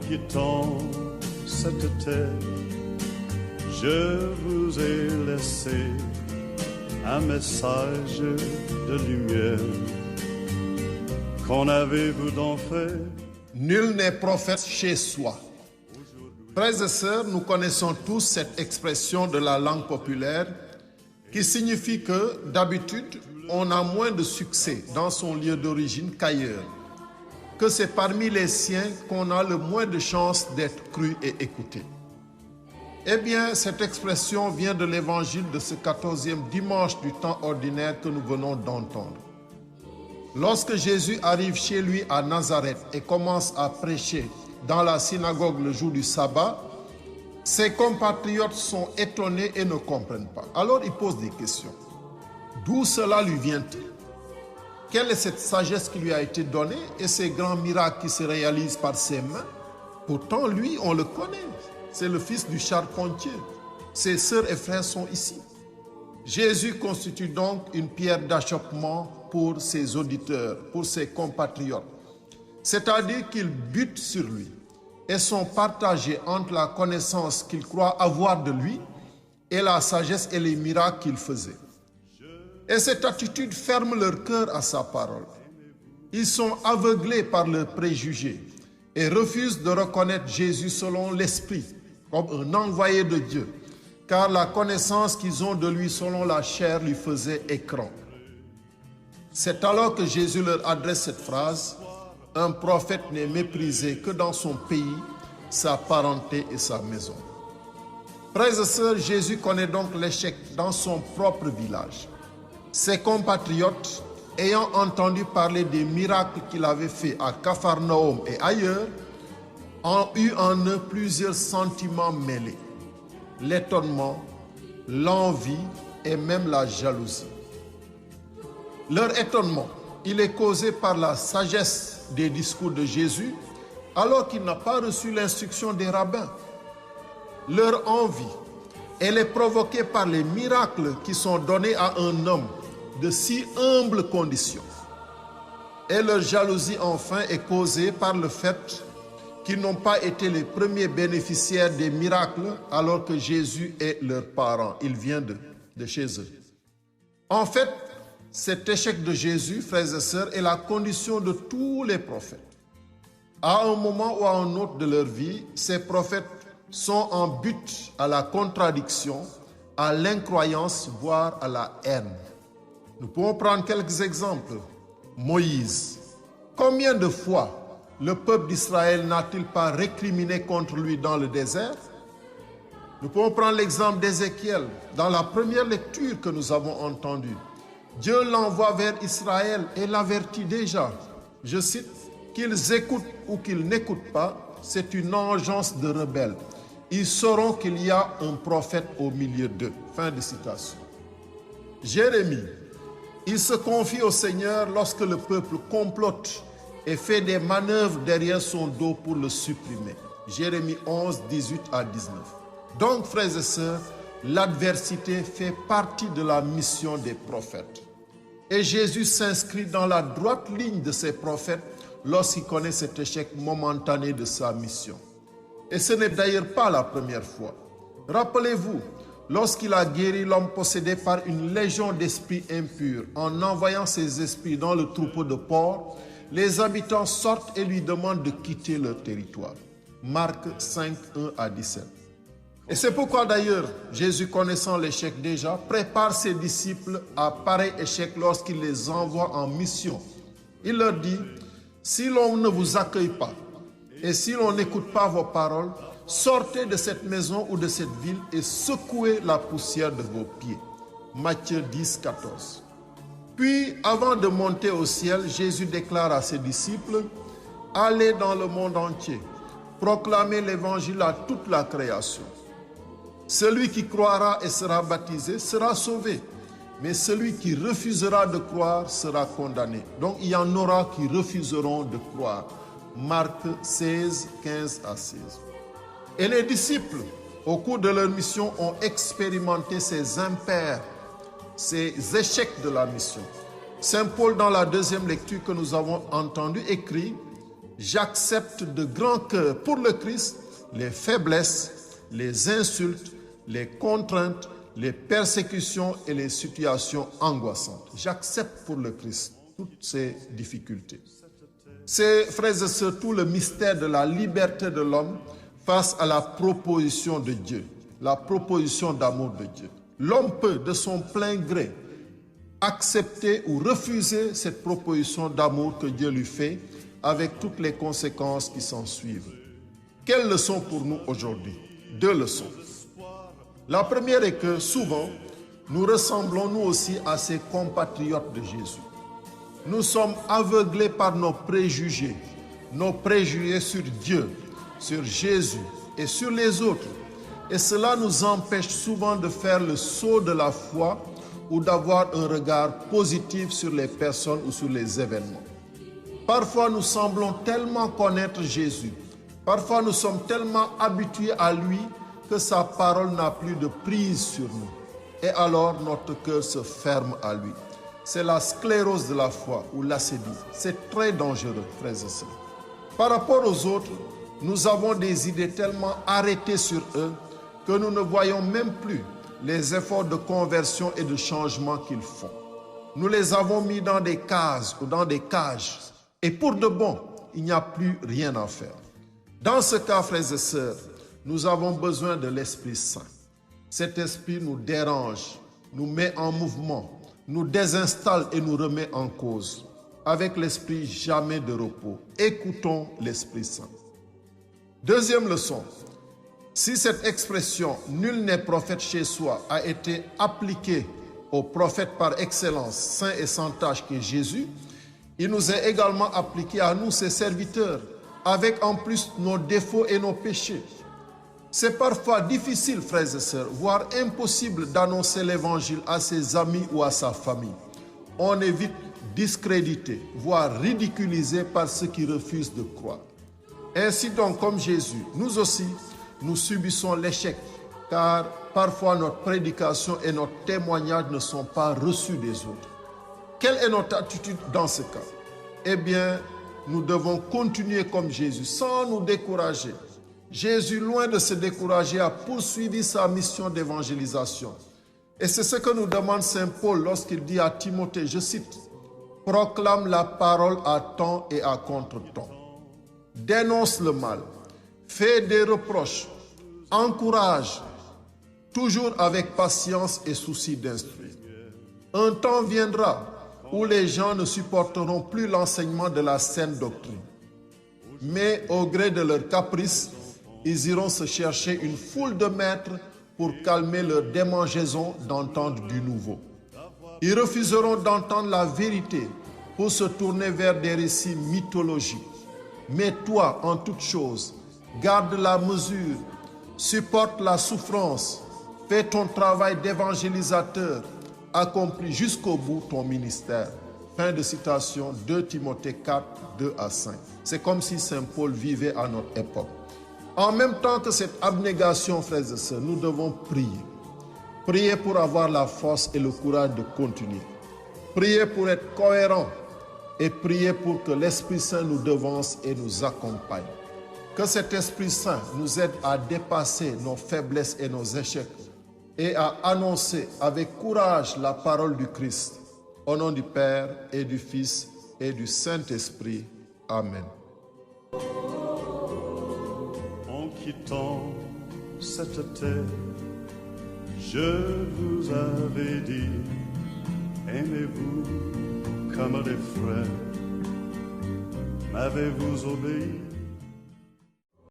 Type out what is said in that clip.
quittant cette terre, je vous ai laissé un message de lumière. Qu'en avez-vous d'en fait? Nul n'est prophète chez soi. Frères et sœurs, nous connaissons tous cette expression de la langue populaire qui signifie que, d'habitude, on a moins de succès dans son lieu d'origine qu'ailleurs, que c'est parmi les siens qu'on a le moins de chances d'être cru et écouté. Eh bien, cette expression vient de l'évangile de ce 14e dimanche du temps ordinaire que nous venons d'entendre. Lorsque Jésus arrive chez lui à Nazareth et commence à prêcher dans la synagogue le jour du sabbat, ses compatriotes sont étonnés et ne comprennent pas. Alors ils posent des questions. D'où cela lui vient-il? Quelle est cette sagesse qui lui a été donnée et ces grands miracles qui se réalisent par ses mains? Pourtant, lui, on le connaît. C'est le fils du charpentier. Ses sœurs et frères sont ici. Jésus constitue donc une pierre d'achoppement pour ses auditeurs, pour ses compatriotes. C'est-à-dire qu'ils butent sur lui et sont partagés entre la connaissance qu'ils croient avoir de lui et la sagesse et les miracles qu'il faisait. Et cette attitude ferme leur cœur à sa parole. Ils sont aveuglés par leurs préjugés et refusent de reconnaître Jésus selon l'Esprit, comme un envoyé de Dieu, car la connaissance qu'ils ont de lui selon la chair lui faisait écran. C'est alors que Jésus leur adresse cette phrase: « Un prophète n'est méprisé que dans son pays, sa parenté et sa maison. » Frères et sœurs, Jésus connaît donc l'échec dans son propre village. Ses compatriotes, ayant entendu parler des miracles qu'il avait faits à Capharnaüm et ailleurs, ont eu en eux plusieurs sentiments mêlés: l'étonnement, l'envie et même la jalousie. Leur étonnement, il est causé par la sagesse des discours de Jésus, alors qu'il n'a pas reçu l'instruction des rabbins. Leur envie, elle est provoquée par les miracles qui sont donnés à un homme de si humble condition. Et leur jalousie, enfin, est causée par le fait qu'ils n'ont pas été les premiers bénéficiaires des miracles, alors que Jésus est leur parent. Il vient de chez eux. En fait, cet échec de Jésus, frères et sœurs, est la condition de tous les prophètes. À un moment ou à un autre de leur vie, ces prophètes sont en butte à la contradiction, à l'incroyance, voire à la haine. Nous pouvons prendre quelques exemples. Moïse. Combien de fois le peuple d'Israël n'a-t-il pas récriminé contre lui dans le désert? Nous pouvons prendre l'exemple d'Ézéchiel. Dans la première lecture que nous avons entendue, Dieu l'envoie vers Israël et l'avertit déjà, je cite, qu'ils écoutent ou qu'ils n'écoutent pas, c'est une engeance de rebelles. Ils sauront qu'il y a un prophète au milieu d'eux. Fin de citation. Jérémie, il se confie au Seigneur lorsque le peuple complote et fait des manœuvres derrière son dos pour le supprimer. Jérémie 11, 18 à 19. Donc, frères et sœurs, l'adversité fait partie de la mission des prophètes. Et Jésus s'inscrit dans la droite ligne de ces prophètes lorsqu'il connaît cet échec momentané de sa mission. Et ce n'est d'ailleurs pas la première fois. Rappelez-vous, lorsqu'il a guéri l'homme possédé par une légion d'esprits impurs, en envoyant ces esprits dans le troupeau de porcs, les habitants sortent et lui demandent de quitter leur territoire. Marc 5, 1 à 17. Et c'est pourquoi d'ailleurs, Jésus, connaissant l'échec déjà, prépare ses disciples à pareil échec lorsqu'il les envoie en mission. Il leur dit: si l'on ne vous accueille pas et si l'on n'écoute pas vos paroles, sortez de cette maison ou de cette ville et secouez la poussière de vos pieds. Matthieu 10, 14. Puis, avant de monter au ciel, Jésus déclare à ses disciples: allez dans le monde entier, proclamez l'évangile à toute la création. Celui qui croira et sera baptisé sera sauvé, mais celui qui refusera de croire sera condamné. Donc il y en aura qui refuseront de croire. Marc 16, 15 à 16. Et les disciples, au cours de leur mission, ont expérimenté ces impairs, ces échecs de la mission. Saint Paul, dans la deuxième lecture que nous avons entendue, écrit: J'accepte de grand cœur pour le Christ les faiblesses, les insultes, les contraintes, les persécutions et les situations angoissantes. J'accepte pour le Christ toutes ces difficultés. C'est, frères et sœurs, tout le mystère de la liberté de l'homme face à la proposition de Dieu, la proposition d'amour de Dieu. L'homme peut, de son plein gré, accepter ou refuser cette proposition d'amour que Dieu lui fait, avec toutes les conséquences qui s'en suivent. Quelles leçons pour nous aujourd'hui? 2 leçons. La première est que souvent, nous ressemblons nous aussi à ces compatriotes de Jésus. Nous sommes aveuglés par nos préjugés sur Dieu, sur Jésus et sur les autres. Et cela nous empêche souvent de faire le saut de la foi ou d'avoir un regard positif sur les personnes ou sur les événements. Parfois, nous semblons tellement connaître Jésus. Parfois, nous sommes tellement habitués à lui que sa parole n'a plus de prise sur nous. Et alors, notre cœur se ferme à lui. C'est la sclérose de la foi ou l'acédie. C'est très dangereux, frères et sœurs. Par rapport aux autres, nous avons des idées tellement arrêtées sur eux que nous ne voyons même plus les efforts de conversion et de changement qu'ils font. Nous les avons mis dans des cases ou dans des cages. Et pour de bon, il n'y a plus rien à faire. Dans ce cas, frères et sœurs, nous avons besoin de l'Esprit Saint. Cet esprit nous dérange, nous met en mouvement, nous désinstalle et nous remet en cause. Avec l'Esprit, jamais de repos. Écoutons l'Esprit Saint. Deuxième leçon. Si cette expression « nul n'est prophète chez soi » a été appliquée au prophète par excellence, saint et sans tache qui est Jésus, il nous est également appliqué à nous, ses serviteurs, avec en plus nos défauts et nos péchés. C'est parfois difficile, frères et sœurs, voire impossible d'annoncer l'évangile à ses amis ou à sa famille. On est vite discrédité, voire ridiculisé par ceux qui refusent de croire. Ainsi donc, comme Jésus, nous aussi, nous subissons l'échec, car parfois notre prédication et notre témoignage ne sont pas reçus des autres. Quelle est notre attitude dans ce cas? Eh bien, nous devons continuer comme Jésus, sans nous décourager. Jésus, loin de se décourager, a poursuivi sa mission d'évangélisation. Et c'est ce que nous demande Saint Paul lorsqu'il dit à Timothée, je cite, « Proclame la parole à temps et à contre-temps. Dénonce le mal, fais des reproches, encourage, toujours avec patience et souci d'instruire. Un temps viendra où les gens ne supporteront plus l'enseignement de la saine doctrine. Mais au gré de leurs caprices, ils iront se chercher une foule de maîtres pour calmer leur démangeaison d'entendre du nouveau. Ils refuseront d'entendre la vérité pour se tourner vers des récits mythologiques. Mais toi, en toute chose, garde la mesure, supporte la souffrance, fais ton travail d'évangélisateur, accomplis jusqu'au bout ton ministère. » Fin de citation, 2 Timothée 4, 2 à 5. C'est comme si Saint Paul vivait à notre époque. En même temps que cette abnégation, frères et sœurs, nous devons prier. Prier pour avoir la force et le courage de continuer. Prier pour être cohérent et prier pour que l'Esprit Saint nous devance et nous accompagne. Que cet Esprit Saint nous aide à dépasser nos faiblesses et nos échecs et à annoncer avec courage la parole du Christ. Au nom du Père et du Fils et du Saint-Esprit. Amen. En quittant cette terre, je vous avais dit, aimez-vous comme des frères. M'avez-vous obéi?